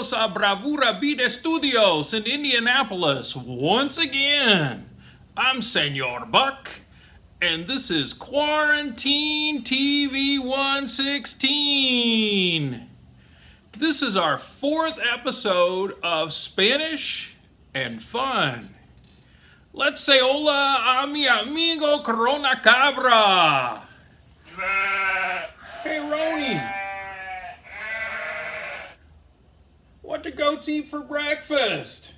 Bienvenidos a Bravura Beat Studios in Indianapolis once again. I'm Senor Buck, and this is Quarantine TV 116. This is our fourth episode of Spanish and Fun. Let's say hola a mi amigo Corona Cabra. Hey, Roni. What do goats eat for breakfast?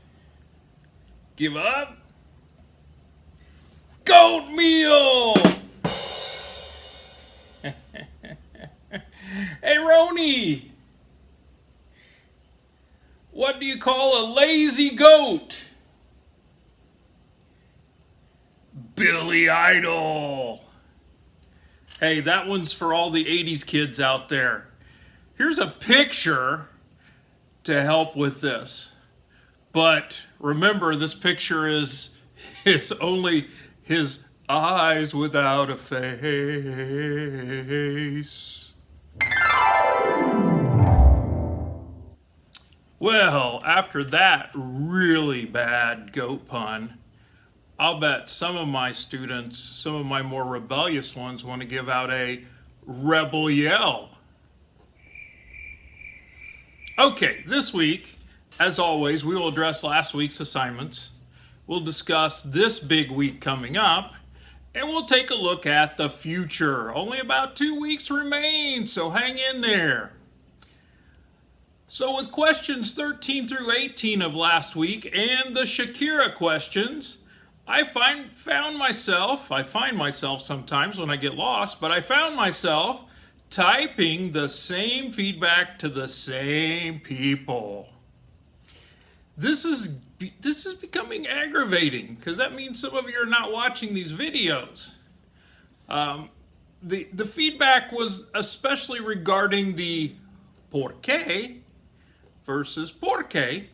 Give up? Goat meal! Hey, Roni! What do you call a lazy goat? Billy Idol! Hey, that one's for all the 80s kids out there. Here's a picture to help with this. But remember, this picture is only his eyes without a face. Well, after that really bad goat pun, I'll bet some of my students, some of my more rebellious ones, want to give out a rebel yell. Okay, this week, as always, we will address last week's assignments. We'll discuss this big week coming up, and we'll take a look at the future. Only about 2 weeks remain, so hang in there. So with questions 13 through 18 of last week and the Shakira questions, I find myself sometimes when I get lost, but I found myself typing the same feedback to the same people. This is becoming aggravating because that means some of you are not watching these videos. The feedback was especially regarding the por qué versus por qué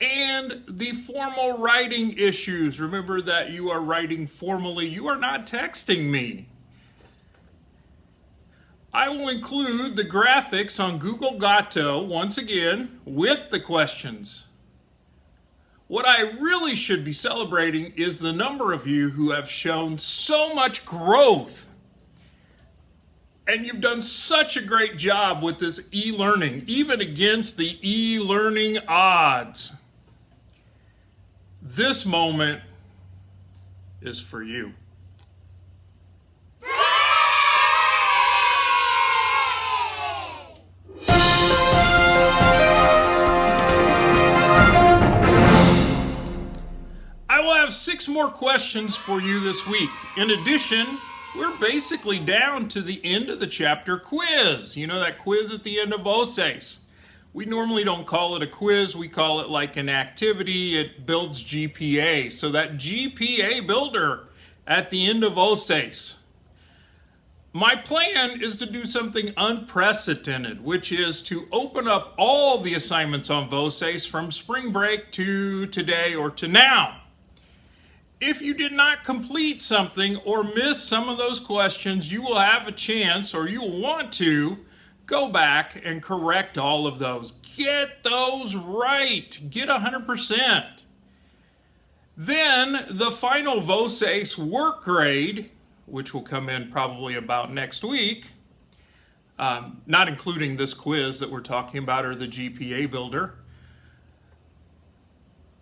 and the formal writing issues. Remember that you are writing formally. You are not texting me. I will include the graphics on Google Gato once again with the questions. What I really should be celebrating is the number of you who have shown so much growth. And you've done such a great job with this e-learning, even against the e-learning odds. This moment is for you. I will have 6 more questions for you this week. In addition, we're basically down to the end of the chapter quiz. You know that quiz at the end of Voces. We normally don't call it a quiz. We call it like an activity. It builds GPA. So that GPA builder at the end of Voces. My plan is to do something unprecedented, which is to open up all the assignments on Voces from spring break to today or to now. If you did not complete something or miss some of those questions, you will have a chance, or you will want to, go back and correct all of those. Get those right. Get 100%. Then the final Voces work grade, which will come in probably about next week, not including this quiz that we're talking about or the GPA builder,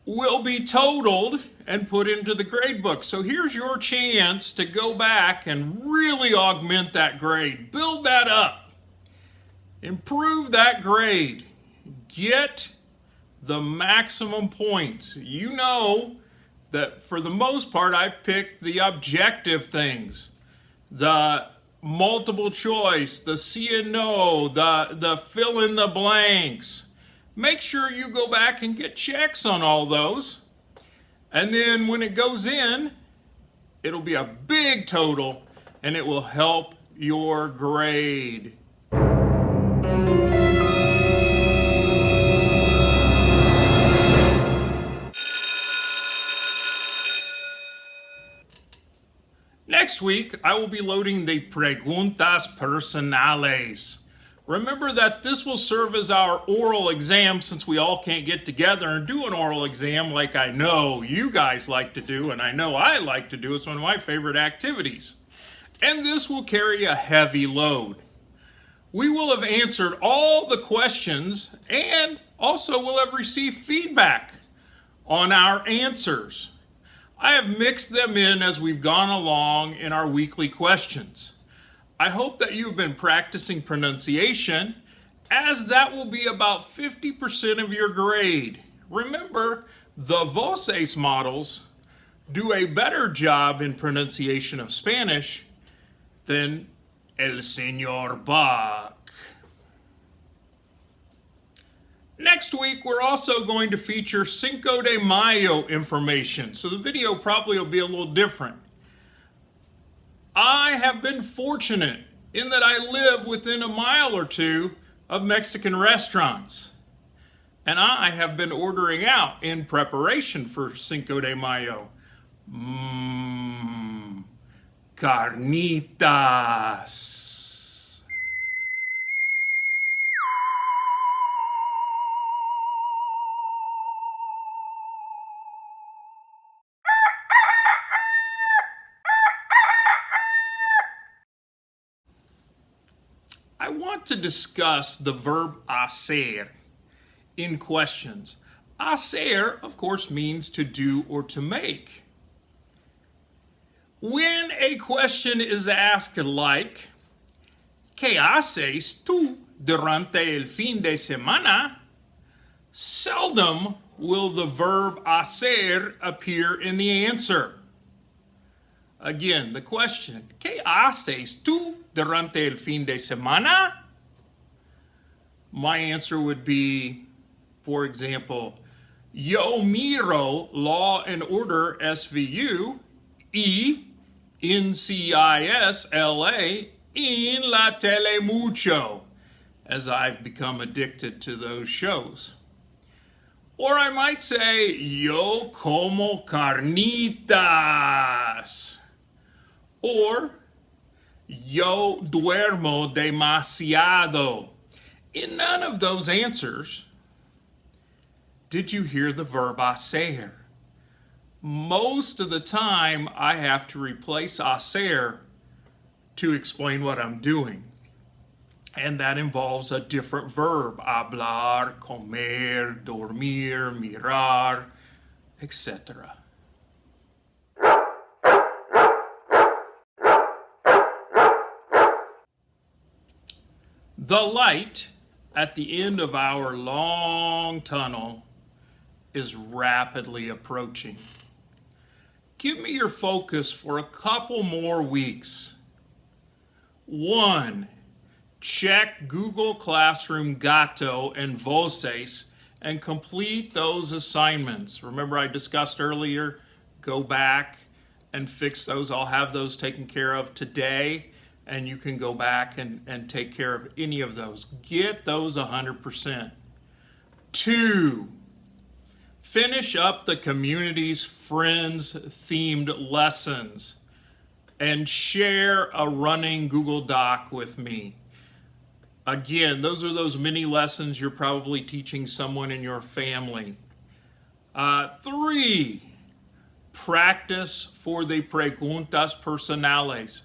will be totaled and put into the grade book. So here's your chance to go back and really augment that grade. Build that up. Improve that grade. Get the maximum points. You know that for the most part, I've picked the objective things. The multiple choice, the see and no, the fill in the blanks. Make sure you go back and get checks on all those. And then when it goes in, it'll be a big total and it will help your grade. Next week, I will be loading the Preguntas Personales. Remember that this will serve as our oral exam since we all can't get together and do an oral exam like I know you guys like to do and I know I like to do. It's one of my favorite activities. And this will carry a heavy load. We will have answered all the questions and also will have received feedback on our answers. I have mixed them in as we've gone along in our weekly questions. I hope that you've been practicing pronunciation, as that will be about 50% of your grade. Remember, the Voces models do a better job in pronunciation of Spanish than El Señor Bach. Next week, we're also going to feature Cinco de Mayo information, so the video probably will be a little different. I have been fortunate in that I live within a mile or two of Mexican restaurants. And I have been ordering out in preparation for Cinco de Mayo. Carnitas. I want to discuss the verb hacer in questions. Hacer, of course, means to do or to make. When a question is asked like, ¿Qué haces tú durante el fin de semana? Seldom will the verb hacer appear in the answer. Again, the question, ¿Qué haces tú durante el fin de semana? My answer would be, for example, Yo miro Law and Order SVU y NCIS LA en la tele mucho, as I've become addicted to those shows. Or I might say, Yo como carnitas. Or, yo duermo demasiado. In none of those answers did you hear the verb hacer. Most of the time, I have to replace hacer to explain what I'm doing. And that involves a different verb, hablar, comer, dormir, mirar, etc. The light at the end of our long tunnel is rapidly approaching. Give me your focus for a couple more weeks. 1. Check Google Classroom Gato and Voces and complete those assignments. Remember I discussed earlier, go back and fix those. I'll have those taken care of today, and you can go back and take care of any of those. Get those 100%. 2, finish up the Communities Friends themed lessons and share a running Google Doc with me. Again, those are those mini lessons you're probably teaching someone in your family. 3, practice for the preguntas personales.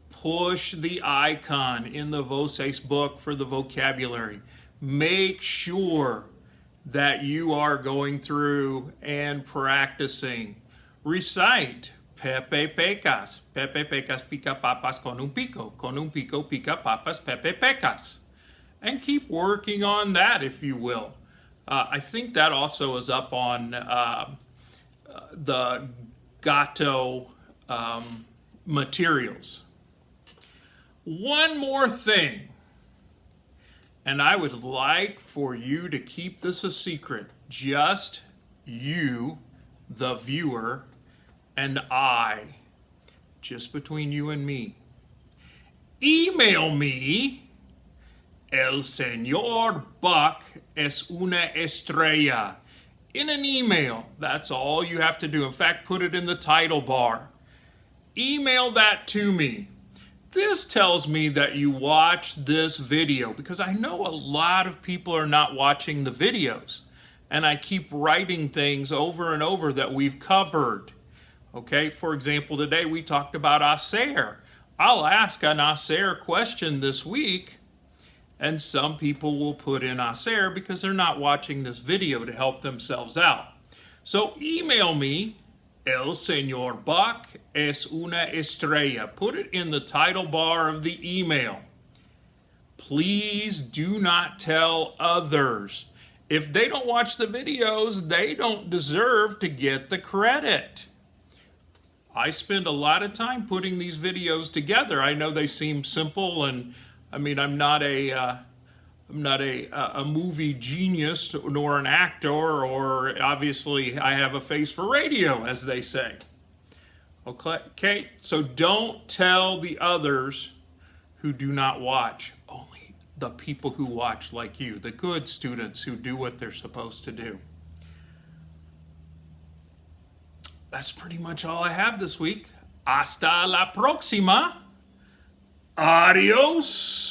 Push the icon in the Voces book for the vocabulary. Make sure that you are going through and practicing. Recite Pepe pecas. Pepe pecas pica papas con un pico. Con un pico pica papas Pepe pecas. And keep working on that, if you will. I think that also is up on the Gato materials. One more thing, and I would like for you to keep this a secret. Just you, the viewer, and I, just between you and me. Email me. El Señor Buck es una estrella. In an email, that's all you have to do. In fact, put it in the title bar. Email that to me. This tells me that you watched this video, because I know a lot of people are not watching the videos. And I keep writing things over and over that we've covered. Okay, for example, today we talked about Aser. I'll ask an Aser question this week, and some people will put in Aser because they're not watching this video to help themselves out. So email me, El Señor Buck es una estrella. Put it in the title bar of the email. Please do not tell others. If they don't watch the videos, they don't deserve to get the credit. I spend a lot of time putting these videos together. I know they seem simple, and I mean, I'm not a movie genius nor an actor, or obviously I have a face for radio, as they say. Okay, so don't tell the others who do not watch. Only the people who watch, like you, the good students who do what they're supposed to do. That's pretty much all I have this week. Hasta la próxima. Adios.